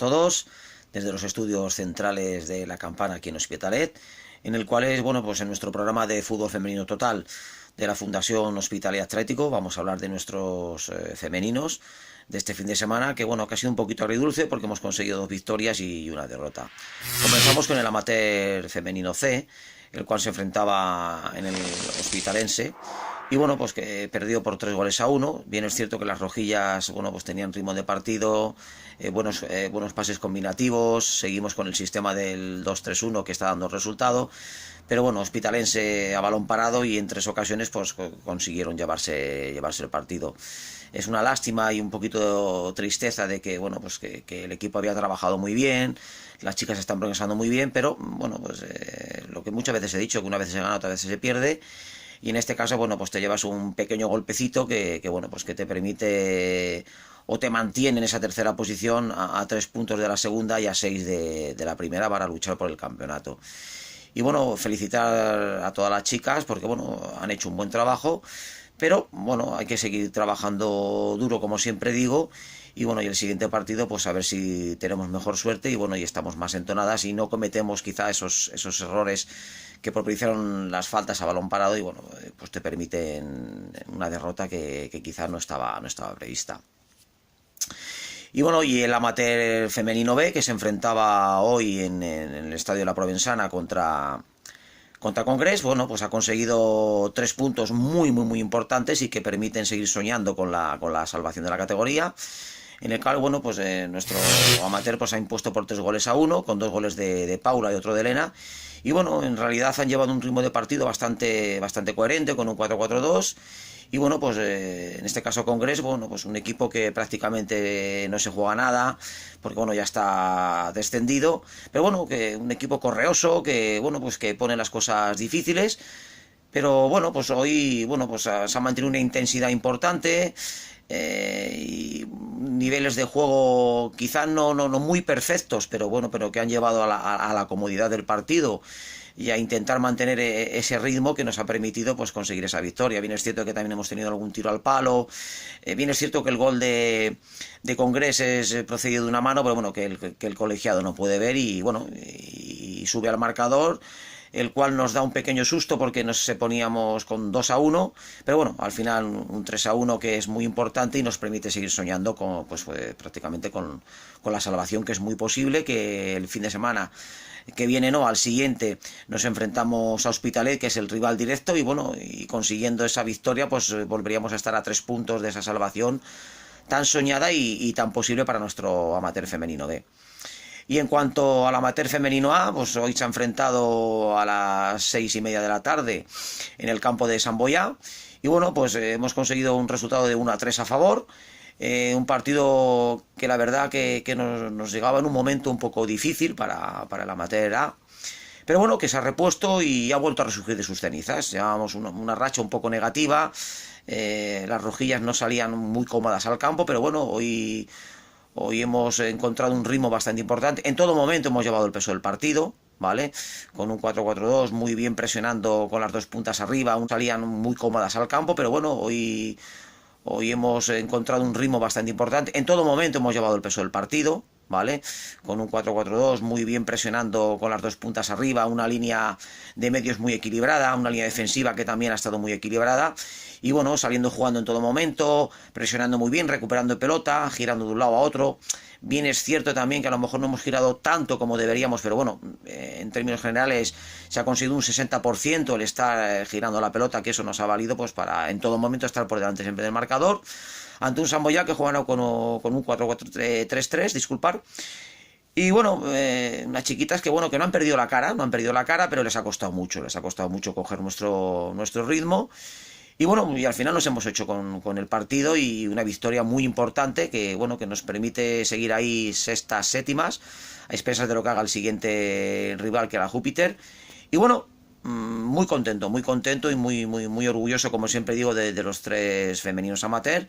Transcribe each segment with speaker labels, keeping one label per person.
Speaker 1: todos desde los estudios centrales de La Campana aquí en Hospitalet, en el cual es, bueno, pues en nuestro programa de fútbol femenino total de la Fundación Hospitalet Atlético vamos a hablar de nuestros femeninos de este fin de semana, que bueno, que ha sido un poquito agridulce porque hemos conseguido 2 victorias y una derrota. Comenzamos con el amateur femenino C, el cual se enfrentaba en el Hospitalense. Y bueno, pues que perdió por 3-1. Bien es cierto que las rojillas, bueno, pues tenían ritmo de partido, buenos pases combinativos. Seguimos con el sistema del 2-3-1 que está dando resultado. Pero bueno, Hospitalense a balón parado y en 3 ocasiones pues consiguieron llevarse el partido. Es una lástima y un poquito de tristeza de que, bueno, pues que el equipo había trabajado muy bien, las chicas están progresando muy bien, pero bueno, pues lo que muchas veces he dicho, que una vez se gana, otra vez se pierde. Y en este caso, bueno, pues te llevas un pequeño golpecito que bueno, pues que te permite o te mantiene en esa tercera posición a 3 puntos de la segunda y a 6 de la primera para luchar por el campeonato. Y bueno, felicitar a todas las chicas porque bueno, han hecho un buen trabajo, pero bueno, hay que seguir trabajando duro como siempre digo. Y bueno, y el siguiente partido, pues a ver si tenemos mejor suerte y bueno, y estamos más entonadas y no cometemos quizá esos errores que propiciaron las faltas a balón parado y bueno, pues te permiten una derrota que quizá no estaba prevista. Y bueno, y el amateur femenino B, que se enfrentaba hoy en el estadio de la Provenzana contra Congrés, bueno, pues ha conseguido 3 puntos muy importantes y que permiten seguir soñando con la salvación de la categoría. En el cual, bueno, pues nuestro amateur pues ha impuesto por 3-1, con 2 goles de Paula y otro de Elena. Y bueno, en realidad han llevado un ritmo de partido bastante coherente, con un 4-4-2. Y bueno, pues en este caso Congrés, bueno, pues un equipo que prácticamente no se juega nada, porque bueno, ya está descendido. Pero bueno, que un equipo correoso, que bueno, pues que pone las cosas difíciles. Pero bueno, pues hoy, bueno, pues se ha mantenido una intensidad importante. Y niveles de juego quizá no muy perfectos, pero bueno, pero que han llevado a la comodidad del partido y a intentar mantener ese ritmo que nos ha permitido pues conseguir esa victoria. Bien es cierto que también hemos tenido algún tiro al palo, bien es cierto que el gol de Congrés es procedido de una mano, pero bueno, que el colegiado no puede ver y bueno, y sube al marcador, el cual nos da un pequeño susto porque nos poníamos con 2-1, pero bueno, al final un 3-1 que es muy importante y nos permite seguir soñando con, pues, prácticamente con la salvación, que es muy posible, que el fin de semana que viene, no, al siguiente nos enfrentamos a Hospitalet, que es el rival directo, y bueno, y consiguiendo esa victoria pues volveríamos a estar a 3 puntos de esa salvación tan soñada y tan posible para nuestro amateur femenino B. Y en cuanto al amateur femenino A, pues hoy se ha enfrentado a las 6:30 de la tarde en el campo de Sant Boià. Y bueno, pues hemos conseguido un resultado de 1-3 a favor. Un partido que la verdad que nos llegaba en un momento un poco difícil para el amateur A. Pero bueno, que se ha repuesto y ha vuelto a resurgir de sus cenizas. Llevábamos una racha un poco negativa. Las rojillas no salían muy cómodas al campo, pero bueno, Hoy hemos encontrado un ritmo bastante importante. En todo momento hemos llevado el peso del partido, ¿vale? Con un 4-4-2, muy bien presionando con las 2 puntas arriba, aún salían muy cómodas al campo, pero bueno, hoy hemos encontrado un ritmo bastante importante. En todo momento hemos llevado el peso del partido, ¿vale? Con un 4-4-2, muy bien presionando con las 2 puntas arriba, una línea de medios muy equilibrada, una línea defensiva que también ha estado muy equilibrada. Y bueno, saliendo jugando en todo momento, presionando muy bien, recuperando pelota, girando de un lado a otro. Bien es cierto también que a lo mejor no hemos girado tanto como deberíamos, pero bueno, en términos generales se ha conseguido un 60% el estar girando la pelota, que eso nos ha valido pues para en todo momento estar por delante siempre del marcador. Ante un Sant Boià que juegan con un 4-4-3-3, disculpar. Y bueno, unas chiquitas que bueno, que no han perdido la cara, pero les ha costado mucho coger nuestro ritmo. Y bueno, y al final nos hemos hecho con el partido y una victoria muy importante que bueno, que nos permite seguir ahí sextas, séptimas, a expensas de lo que haga el siguiente rival, que era Júpiter. Y bueno, muy contento y muy orgulloso, como siempre digo, de los 3 femeninos amateur.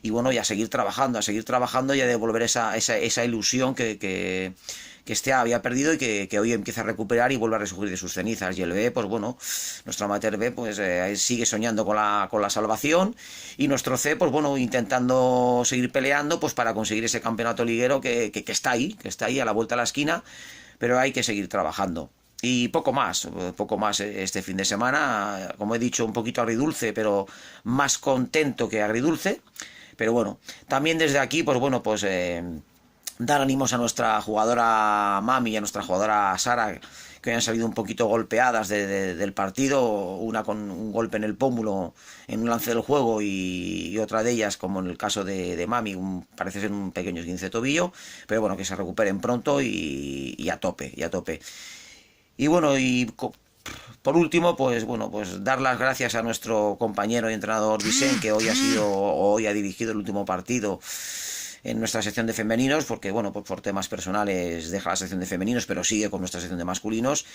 Speaker 1: Y bueno, y a seguir trabajando y a devolver esa ilusión que este había perdido y que hoy empieza a recuperar y vuelve a resurgir de sus cenizas. Y el B, pues bueno, nuestro amateur B pues sigue soñando con la salvación, y nuestro C, pues bueno, intentando seguir peleando pues para conseguir ese campeonato liguero que está ahí a la vuelta de la esquina, pero hay que seguir trabajando. Y poco más este fin de semana, como he dicho, un poquito agridulce, pero más contento que agridulce. Pero bueno, también desde aquí, pues bueno, pues dar ánimos a nuestra jugadora Mami y a nuestra jugadora Sara, que han salido un poquito golpeadas del partido, una con un golpe en el pómulo en un lance del juego, y otra de ellas, como en el caso de Mami, parece ser un pequeño esguince de tobillo, pero bueno, que se recuperen pronto y a tope. Y bueno, por último, pues bueno, pues dar las gracias a nuestro compañero y entrenador Vicente, que hoy ha dirigido el último partido en nuestra sección de femeninos, porque bueno, pues por temas personales deja la sección de femeninos, pero sigue con nuestra sección de masculinos.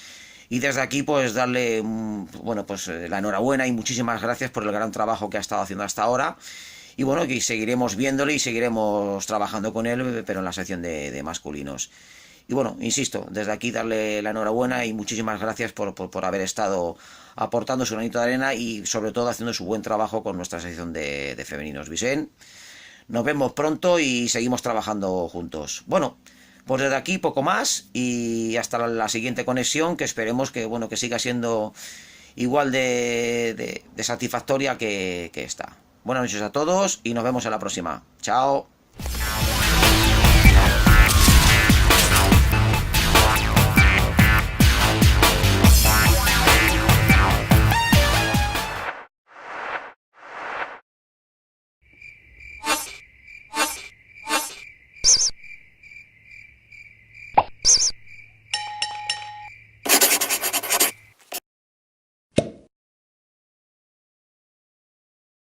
Speaker 1: Y desde aquí pues darle bueno, pues la enhorabuena y muchísimas gracias por el gran trabajo que ha estado haciendo hasta ahora. Y bueno, que seguiremos viéndole y seguiremos trabajando con él, pero en la sección de masculinos. Y bueno, insisto, desde aquí darle la enhorabuena y muchísimas gracias por haber estado aportando su granito de arena y sobre todo haciendo su buen trabajo con nuestra sección de femeninos. Vicente, nos vemos pronto y seguimos trabajando juntos. Bueno, pues desde aquí poco más y hasta la siguiente conexión, que esperemos que bueno, que siga siendo igual de satisfactoria que esta. Buenas noches a todos y nos vemos en la próxima. Chao.